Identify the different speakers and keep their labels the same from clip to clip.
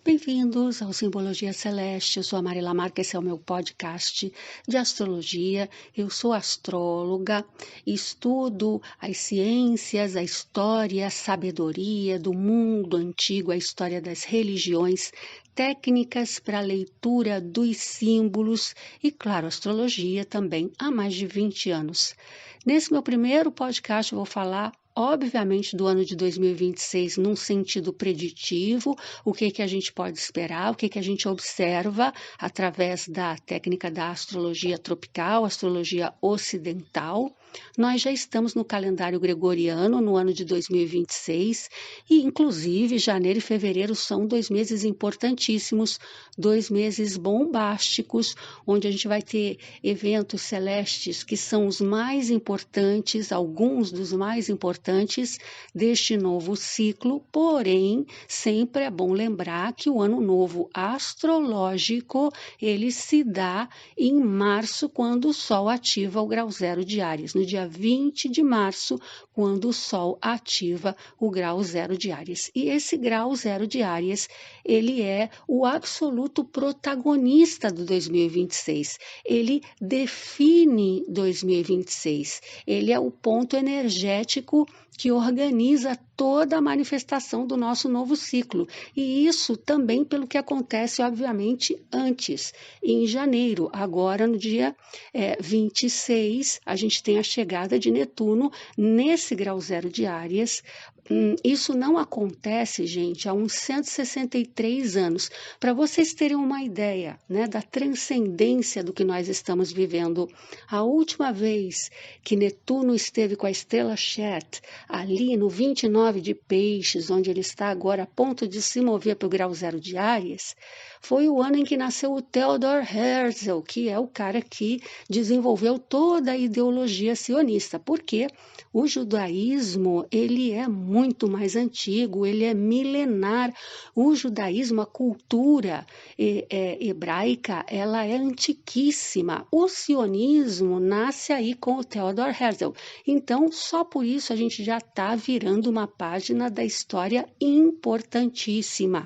Speaker 1: Bem-vindos ao Simbologia Celeste. Eu sou a Marila Marques, esse é o meu podcast de astrologia. Eu sou astróloga, estudo as ciências, a história, a sabedoria do mundo antigo, a história das religiões, técnicas para a leitura dos símbolos e, claro, astrologia também há mais de 20 anos. Nesse meu primeiro podcast eu vou falar obviamente, do ano de 2026 num sentido preditivo, o que a gente pode esperar, o que a gente observa através da técnica da astrologia tropical, astrologia ocidental. Nós já estamos no calendário gregoriano no ano de 2026 e, inclusive, janeiro e fevereiro são 2 meses importantíssimos, 2 meses bombásticos, onde a gente vai ter eventos celestes que são os mais importantes, alguns dos mais importantes deste novo ciclo, porém, sempre é bom lembrar que o ano novo astrológico, ele se dá em março, quando o Sol ativa o grau zero de Áries, no dia 20 de março, quando o Sol ativa o grau zero de Áries. E esse grau zero de Áries, ele é o absoluto protagonista do 2026. Ele define 2026. Ele é o ponto energético que organiza toda a manifestação do nosso novo ciclo. E isso também pelo que acontece, obviamente, antes, em janeiro. Agora, no dia 26, a gente tem a chegada de Netuno nesse grau zero de Áries. Isso não acontece, gente, há uns 163 anos. Para vocês terem uma ideia, né, da transcendência do que nós estamos vivendo, a última vez que Netuno esteve com a estrela Chet, ali no 29 de Peixes, onde ele está agora a ponto de se mover para o grau zero de Áries, foi o ano em que nasceu o Theodor Herzl, que é o cara que desenvolveu toda a ideologia sionista. Por quê? O judaísmo, ele é muito mais antigo, ele é milenar. O judaísmo, a cultura hebraica, ela é antiquíssima. O sionismo nasce aí com o Theodor Herzl. Então, só por isso a gente já está virando uma página da história importantíssima.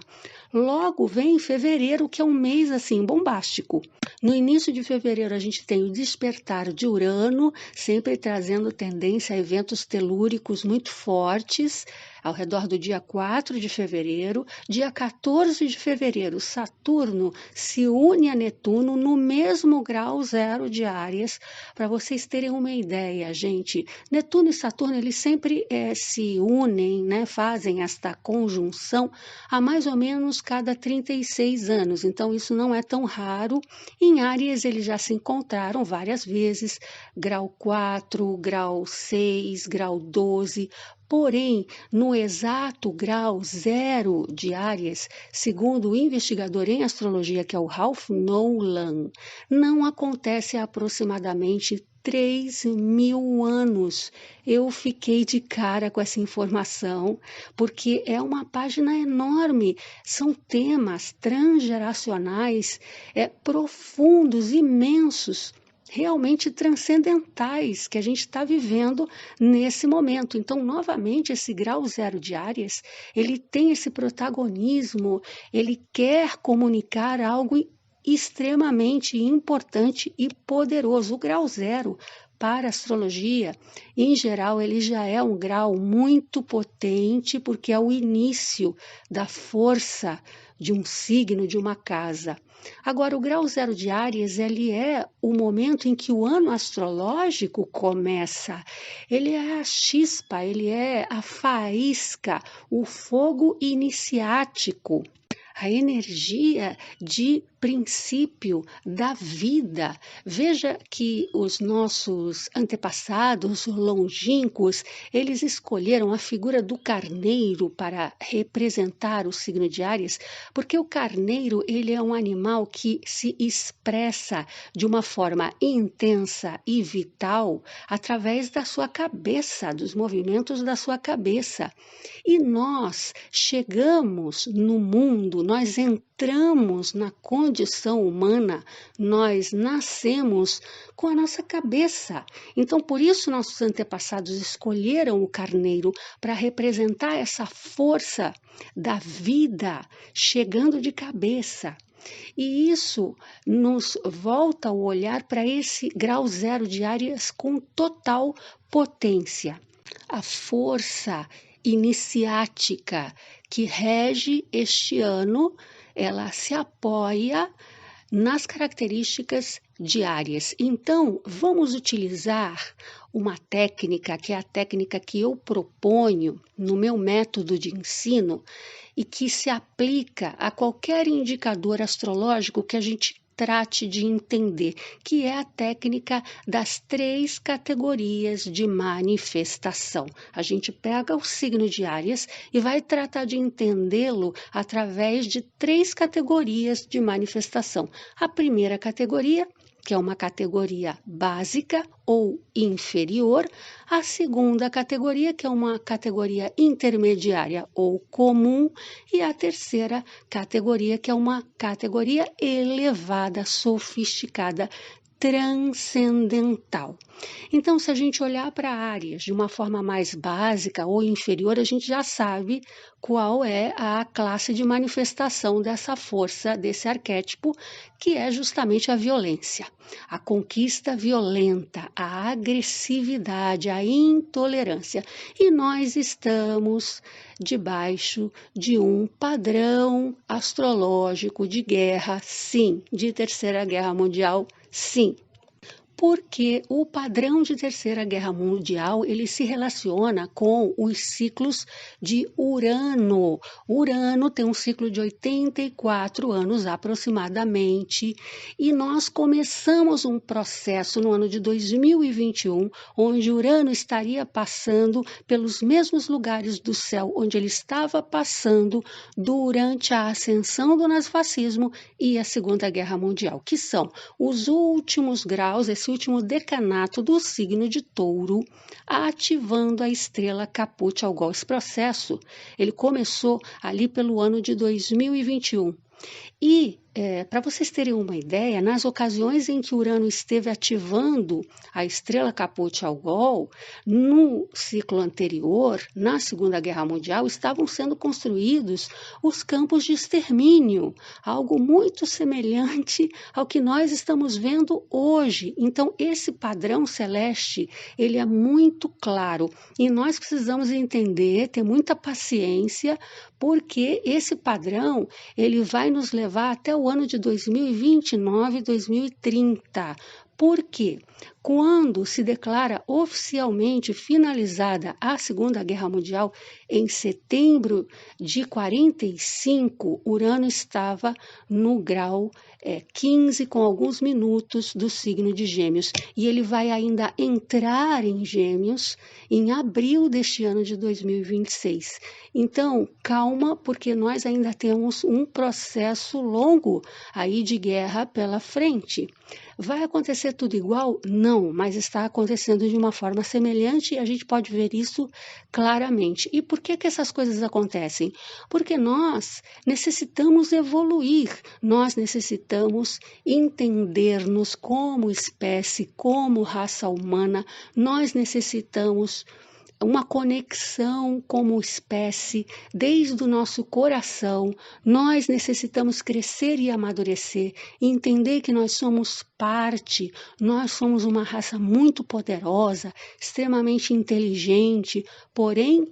Speaker 1: Logo vem fevereiro, que é um mês assim bombástico. No início de fevereiro a gente tem o despertar de Urano, sempre trazendo tendência a eventos telúricos muito fortes, ao redor do dia 4 de fevereiro. Dia 14 de fevereiro, Saturno se une a Netuno no mesmo grau zero de Áries. Para vocês terem uma ideia, gente, Netuno e Saturno eles sempre se unem, né, fazem esta conjunção há mais ou menos cada 36 anos. Então isso não é tão raro. Em Áries eles já se encontraram várias vezes, grau 4, grau 6, grau 12, porém, no exato grau zero de Áries, segundo o investigador em astrologia, que é o Ralph Nolan, não acontece há aproximadamente 3.000 anos. Eu fiquei de cara com essa informação, porque é uma página enorme. São temas transgeracionais, profundos, imensos, realmente transcendentais que a gente está vivendo nesse momento. Então, novamente, esse grau zero de Áries, ele tem esse protagonismo, ele quer comunicar algo extremamente importante e poderoso. O grau zero, para a astrologia, em geral, ele já é um grau muito potente, porque é o início da força de um signo, de uma casa. Agora, o grau zero de Áries, ele é o momento em que o ano astrológico começa. Ele é a chispa, ele é a faísca, o fogo iniciático, a energia de princípio da vida. Veja que os nossos antepassados longínquos, eles escolheram a figura do carneiro para representar o signo de Áries, porque o carneiro, ele é um animal que se expressa de uma forma intensa e vital através da sua cabeça, dos movimentos da sua cabeça. E nós chegamos no mundo, nós entramos na condição humana, nós nascemos com a nossa cabeça. Então, por isso, nossos antepassados escolheram o carneiro para representar essa força da vida chegando de cabeça. E isso nos volta o olhar para esse grau zero de Áries com total potência. A força iniciática que rege este ano, ela se apoia nas características de Áries. Então, vamos utilizar uma técnica, que é a técnica que eu proponho no meu método de ensino e que se aplica a qualquer indicador astrológico que a gente trate de entender, que é a técnica das 3 categorias de manifestação. A gente pega o signo de Áries e vai tratar de entendê-lo através de 3 categorias de manifestação. A primeira categoria, que é uma categoria básica ou inferior, a segunda categoria, que é uma categoria intermediária ou comum, e a terceira categoria, que é uma categoria elevada, sofisticada, transcendental. Então, se a gente olhar para Áries de uma forma mais básica ou inferior, a gente já sabe qual é a classe de manifestação dessa força, desse arquétipo, que é justamente a violência, a conquista violenta, a agressividade, a intolerância. E nós estamos debaixo de um padrão astrológico de guerra, sim, de Terceira Guerra Mundial, sim. Porque o padrão de Terceira Guerra Mundial, ele se relaciona com os ciclos de Urano. Urano tem um ciclo de 84 anos aproximadamente, e nós começamos um processo no ano de 2021, onde Urano estaria passando pelos mesmos lugares do céu onde ele estava passando durante a ascensão do nazifascismo e a Segunda Guerra Mundial, que são os últimos graus, esse último decanato do signo de Touro, ativando a estrela Caput-Algol. Esse processo, ele começou ali pelo ano de 2021. E, para vocês terem uma ideia, nas ocasiões em que Urano esteve ativando a estrela Caput-Algol, no ciclo anterior, na Segunda Guerra Mundial, estavam sendo construídos os campos de extermínio, algo muito semelhante ao que nós estamos vendo hoje. Então, esse padrão celeste, ele é muito claro e nós precisamos entender, ter muita paciência, porque esse padrão, ele vai nos levar até o ano de 2029, 2030. Por quê? Quando se declara oficialmente finalizada a Segunda Guerra Mundial, em setembro de 45, Urano estava no grau 15, com alguns minutos do signo de Gêmeos. E ele vai ainda entrar em Gêmeos em abril deste ano de 2026. Então, calma, porque nós ainda temos um processo longo aí de guerra pela frente. Vai acontecer tudo igual? Não, mas está acontecendo de uma forma semelhante e a gente pode ver isso claramente. E por que essas coisas acontecem? Porque nós necessitamos evoluir, nós necessitamos entender-nos como espécie, como raça humana, nós necessitamos uma conexão como espécie, desde o nosso coração. Nós necessitamos crescer e amadurecer, e entender que nós somos parte, nós somos uma raça muito poderosa, extremamente inteligente, porém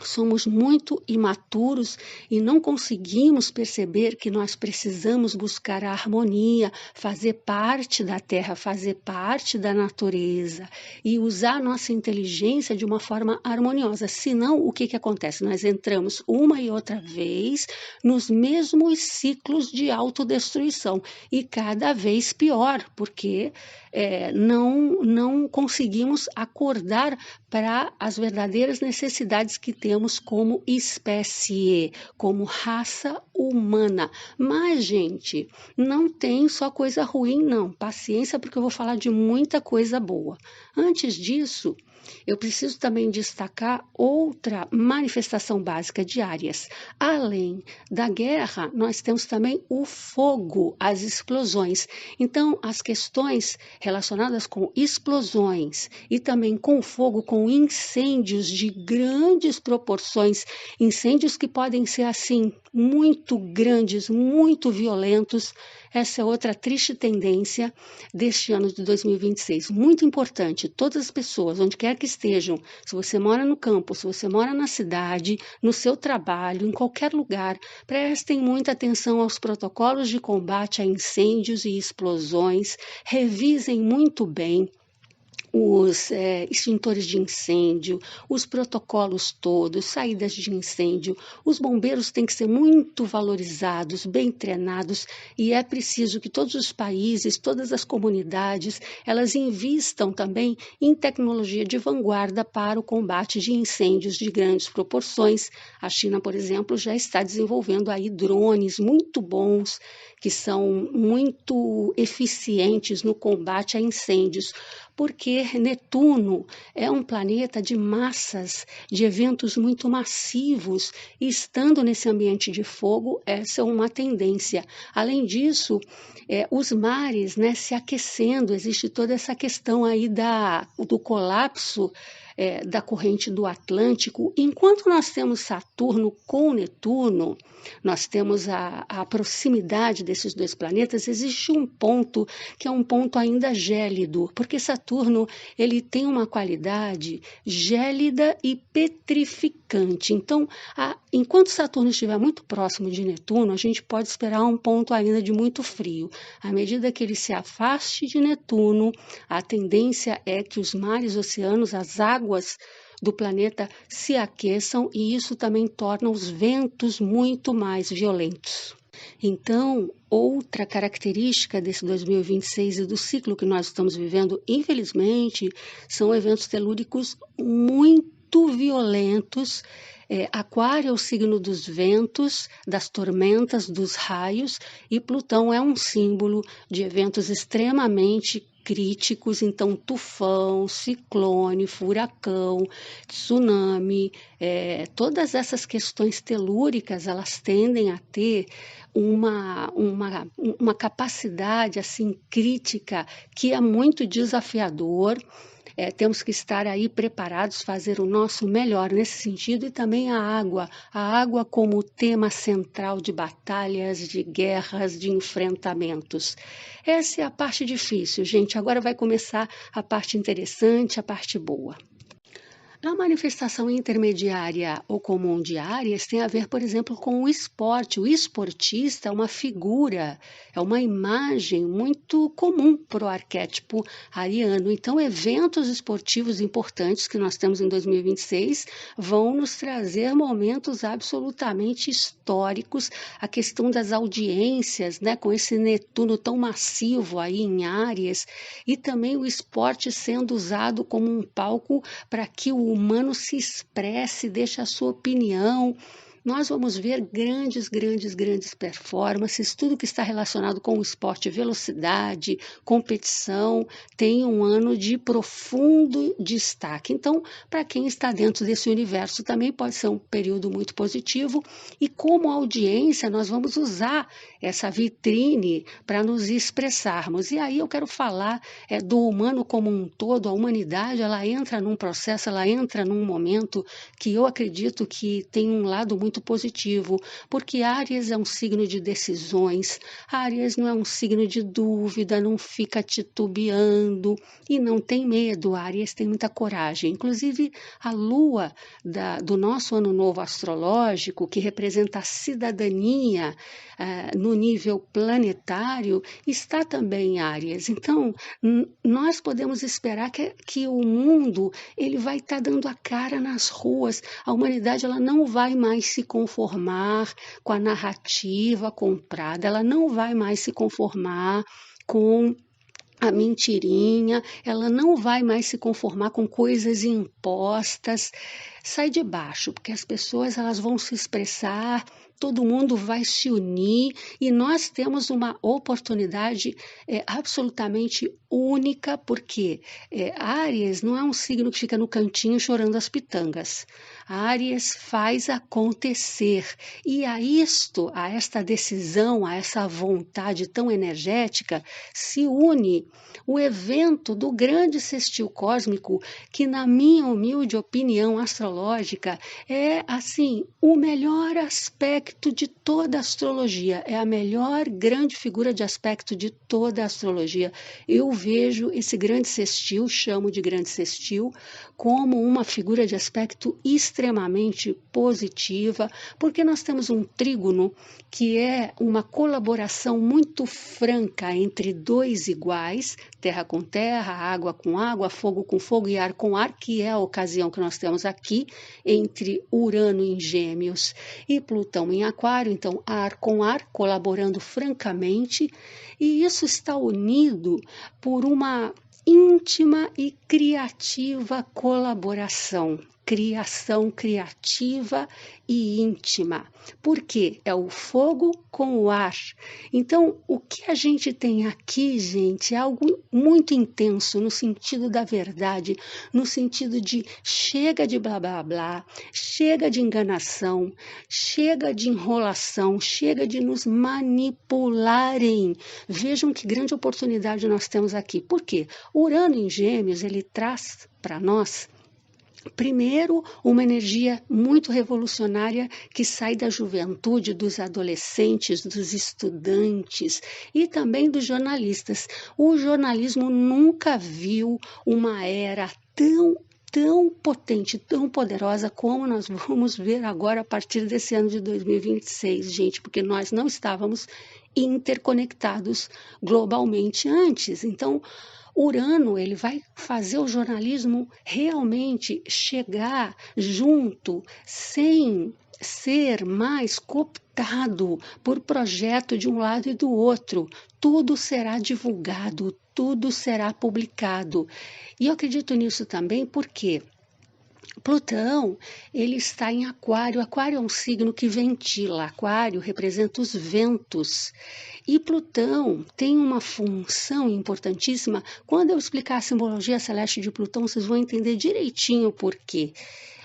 Speaker 1: somos muito imaturos e não conseguimos perceber que nós precisamos buscar a harmonia, fazer parte da terra, fazer parte da natureza e usar nossa inteligência de uma forma harmoniosa. Senão, o que acontece? Nós entramos uma e outra vez nos mesmos ciclos de autodestruição e cada vez pior, porque não conseguimos acordar para as verdadeiras necessidades que temos como espécie, como raça humana. Mas, gente, não tem só coisa ruim, não. Paciência, porque eu vou falar de muita coisa boa. Antes disso, Eu preciso também destacar outra manifestação básica de Áries. Além da guerra, nós temos também o fogo, as explosões. Então, as questões relacionadas com explosões e também com fogo, com incêndios de grandes proporções, incêndios que podem ser assim muito grandes, muito violentos. Essa é outra triste tendência deste ano de 2026. Muito importante, todas as pessoas, onde quer que estejam, se você mora no campo, se você mora na cidade, no seu trabalho, em qualquer lugar, prestem muita atenção aos protocolos de combate a incêndios e explosões, revisem muito bem os extintores de incêndio, os protocolos todos, saídas de incêndio. Os bombeiros têm que ser muito valorizados, bem treinados, e é preciso que todos os países, todas as comunidades, elas invistam também em tecnologia de vanguarda para o combate de incêndios de grandes proporções. A China, por exemplo, já está desenvolvendo aí drones muito bons, que são muito eficientes no combate a incêndios, porque Netuno é um planeta de massas, de eventos muito massivos, e estando nesse ambiente de fogo, essa é uma tendência. Além disso, os mares, né, se aquecendo, existe toda essa questão aí do colapso da corrente do Atlântico. Enquanto nós temos Saturno com Netuno, nós temos a proximidade desses dois planetas, existe um ponto que é um ponto ainda gélido, porque Saturno ele tem uma qualidade gélida e petrificante. Então, enquanto Saturno estiver muito próximo de Netuno, a gente pode esperar um ponto ainda de muito frio. À medida que ele se afaste de Netuno, a tendência é que os mares, oceanos, as águas do planeta se aqueçam, e isso também torna os ventos muito mais violentos. Então, outra característica desse 2026 e do ciclo que nós estamos vivendo, infelizmente, são eventos telúricos muito violentos. Aquário é o signo dos ventos, das tormentas, dos raios, e Plutão é um símbolo de eventos extremamente críticos. Então, tufão, ciclone, furacão, tsunami, todas essas questões telúricas, elas tendem a ter uma capacidade assim crítica que é muito desafiador. Temos que estar aí preparados, fazer o nosso melhor nesse sentido. E também a água como tema central de batalhas, de guerras, de enfrentamentos. Essa é a parte difícil, gente. Agora vai começar a parte interessante, a parte boa. A manifestação intermediária ou comum de Áries tem a ver, por exemplo, com o esporte. O esportista é uma figura, é uma imagem muito comum para o arquétipo ariano. Então, eventos esportivos importantes que nós temos em 2026 vão nos trazer momentos absolutamente históricos. A questão das audiências, né, com esse Netuno tão massivo aí em Áries, e também o esporte sendo usado como um palco para que o humano se expresse, deixe a sua opinião. Nós vamos ver grandes performances, tudo que está relacionado com o esporte, velocidade, competição, tem um ano de profundo destaque. Então, para quem está dentro desse universo, também pode ser um período muito positivo, e como audiência, nós vamos usar essa vitrine para nos expressarmos. E aí eu quero falar do humano como um todo. A humanidade, ela entra num processo, ela entra num momento que eu acredito que tem um lado muito positivo, porque Áries é um signo de decisões. Áries não é um signo de dúvida, não fica titubeando e não tem medo. Áries tem muita coragem. Inclusive, a lua do nosso ano novo astrológico, que representa a cidadania no nível planetário, está também em Áries. Então, nós podemos esperar que o mundo ele vai estar dando a cara nas ruas. A humanidade ela não vai mais se conformar com a narrativa comprada, ela não vai mais se conformar com a mentirinha, ela não vai mais se conformar com coisas impostas. sai de baixo, porque as pessoas elas vão se expressar, todo mundo vai se unir e nós temos uma oportunidade absolutamente única, porque Áries não é um signo que fica no cantinho chorando as pitangas. Áries faz acontecer e a esta decisão, a essa vontade tão energética, se une o evento do grande sextil cósmico, que na minha humilde opinião astrológica é assim o melhor aspecto de toda a astrologia, é a melhor grande figura de aspecto de toda a astrologia. Eu vejo esse grande sextil, chamo de grande sextil, como uma figura de aspecto extremamente positiva, porque nós temos um trígono que é uma colaboração muito franca entre dois iguais, terra com terra, água com água, fogo com fogo e ar com ar, que é a ocasião que nós temos aqui entre Urano em Gêmeos e Plutão em Aquário, então ar com ar, colaborando francamente, e isso está unido por uma íntima e criativa colaboração. Criação criativa e íntima. Por quê? É o fogo com o ar. Então, o que a gente tem aqui, gente, é algo muito intenso no sentido da verdade, no sentido de chega de blá blá blá, chega de enganação, chega de enrolação, chega de nos manipularem. Vejam que grande oportunidade nós temos aqui. Por quê? Urano em Gêmeos, ele traz para nós primeiro, uma energia muito revolucionária que sai da juventude, dos adolescentes, dos estudantes e também dos jornalistas. O jornalismo nunca viu uma era tão potente, tão poderosa como nós vamos ver agora a partir desse ano de 2026, gente, porque nós não estávamos interconectados globalmente antes. Então, Urano, ele vai fazer o jornalismo realmente chegar junto, sem ser mais cooptado por projeto de um lado e do outro. Tudo será divulgado, tudo será publicado. E eu acredito nisso também porque Plutão, ele está em Aquário. Aquário é um signo que ventila. Aquário representa os ventos. E Plutão tem uma função importantíssima. Quando eu explicar a simbologia celeste de Plutão, vocês vão entender direitinho por quê.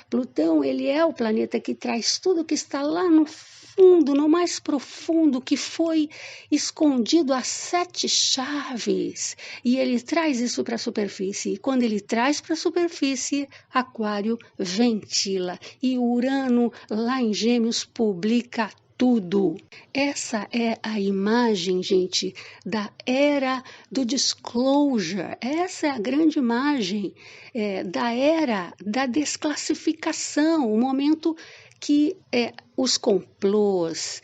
Speaker 1: Plutão, ele é o planeta que traz tudo que está lá no fundo, no mais profundo, que foi escondido a 7 chaves. E ele traz isso para a superfície. E quando ele traz para a superfície, Aquário ventila. E Urano, lá em Gêmeos, publica tudo. Essa é a imagem, gente, da era do disclosure. Essa é a grande imagem da era da desclassificação, o momento que os complôs,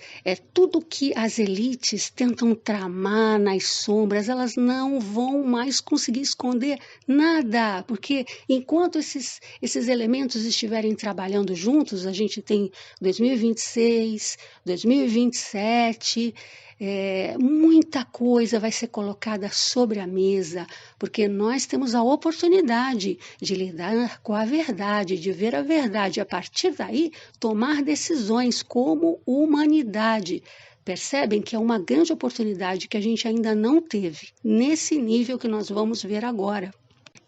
Speaker 1: tudo que as elites tentam tramar nas sombras, elas não vão mais conseguir esconder nada, porque enquanto esses elementos estiverem trabalhando juntos, a gente tem 2026, 2027, muita coisa vai ser colocada sobre a mesa, porque nós temos a oportunidade de lidar com a verdade, de ver a verdade, a partir daí tomar decisões como humanidade. Percebem que é uma grande oportunidade que a gente ainda não teve, nesse nível que nós vamos ver agora.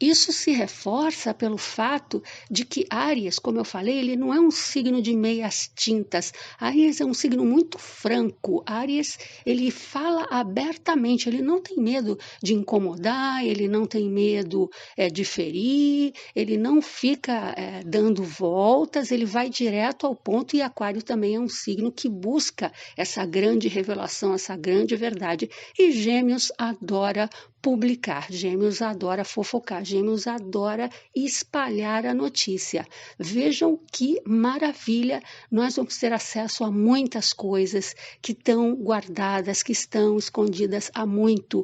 Speaker 1: Isso se reforça pelo fato de que Áries, como eu falei, ele não é um signo de meias tintas. Áries é um signo muito franco. Áries, ele fala abertamente, ele não tem medo de incomodar, ele não tem medo de ferir, ele não fica dando voltas, ele vai direto ao ponto, e Aquário também é um signo que busca essa grande revelação, essa grande verdade. E Gêmeos adora publicar, Gêmeos adora fofocar, Gêmeos adora espalhar a notícia. Vejam que maravilha, nós vamos ter acesso a muitas coisas que estão guardadas, que estão escondidas há muito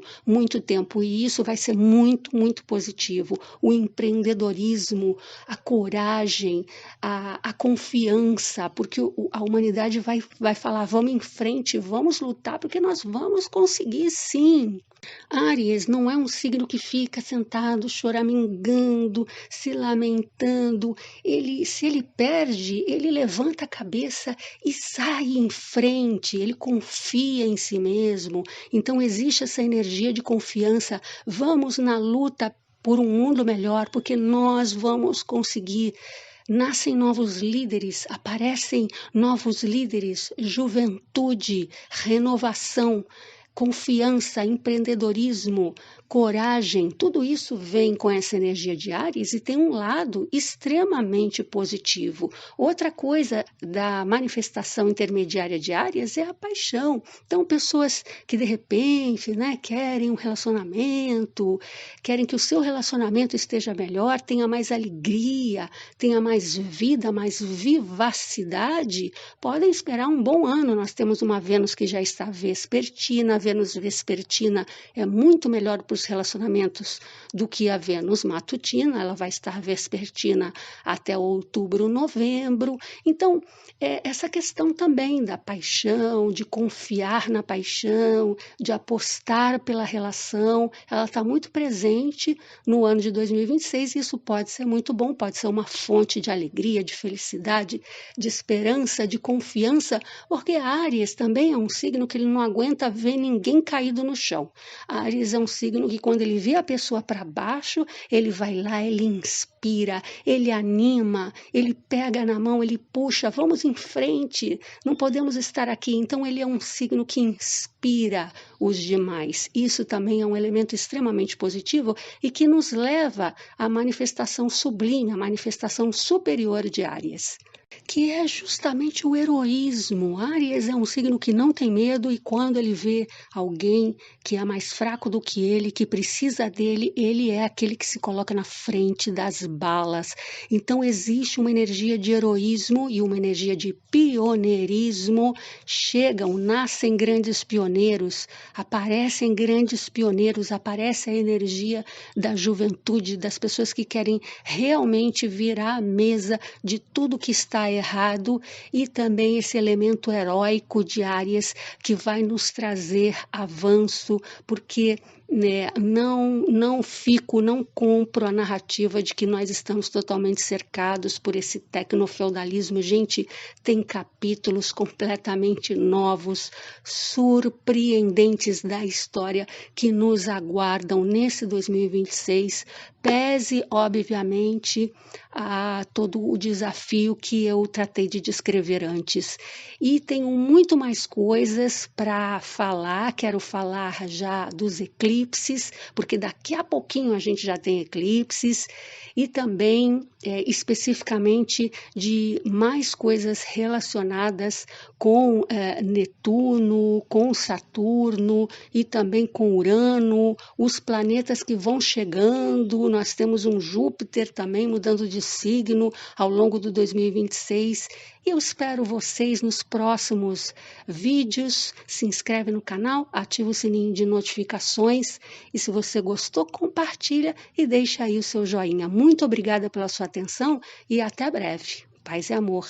Speaker 1: tempo, e isso vai ser muito positivo. O empreendedorismo, a coragem, a confiança, porque a humanidade vai falar, vamos em frente, vamos lutar, porque nós vamos conseguir sim. Áries não é um signo que fica sentado, choramingando, se lamentando. Se ele perde, ele levanta a cabeça e sai em frente, ele confia em si mesmo. Então existe essa energia de confiança. Vamos na luta por um mundo melhor, porque nós vamos conseguir. Nascem novos líderes, aparecem novos líderes, juventude, renovação, confiança, empreendedorismo, coragem, tudo isso vem com essa energia de Áries e tem um lado extremamente positivo. Outra coisa da manifestação intermediária de Áries é a paixão. Então, pessoas que de repente, querem um relacionamento, querem que o seu relacionamento esteja melhor, tenha mais alegria, tenha mais vida, mais vivacidade, podem esperar um bom ano. Nós temos uma Vênus que já está vespertina. A Vênus vespertina é muito melhor para os relacionamentos do que a Vênus matutina. Ela vai estar vespertina até outubro, novembro. Então, essa questão também da paixão, de confiar na paixão, de apostar pela relação, ela está muito presente no ano de 2026. Isso pode ser muito bom, pode ser uma fonte de alegria, de felicidade, de esperança, de confiança, porque Áries também é um signo que ele não aguenta ver ninguém caído no chão. Áries é um signo que quando ele vê a pessoa para baixo, ele vai lá, ele inspira, ele anima, ele pega na mão, ele puxa, vamos em frente, não podemos estar aqui. Então ele é um signo que inspira os demais. Isso também é um elemento extremamente positivo e que nos leva à manifestação sublime, à manifestação superior de Áries, que é justamente o heroísmo. Áries é um signo que não tem medo e quando ele vê alguém que é mais fraco do que ele, que precisa dele, ele é aquele que se coloca na frente das balas. Então existe uma energia de heroísmo e uma energia de pioneirismo. Nascem grandes pioneiros, aparecem grandes pioneiros, aparece a energia da juventude, das pessoas que querem realmente virar a mesa de tudo que está errado, e também esse elemento heróico de Áries que vai nos trazer avanço, porque não compro a narrativa de que nós estamos totalmente cercados por esse tecnofeudalismo. Gente, tem capítulos completamente novos, surpreendentes da história que nos aguardam nesse 2026, pese, obviamente, a todo o desafio que eu tratei de descrever antes. E tenho muito mais coisas para falar, quero falar já dos eclipses, porque daqui a pouquinho a gente já tem eclipses, e também especificamente de mais coisas relacionadas com Netuno, com Saturno e também com Urano, os planetas que vão chegando. Nós temos um Júpiter também mudando de signo ao longo do 2026. Eu espero vocês nos próximos vídeos. Se inscreve no canal, ativa o sininho de notificações e se você gostou, compartilha e deixa aí o seu joinha. Muito obrigada pela sua atenção e até breve. Paz e amor.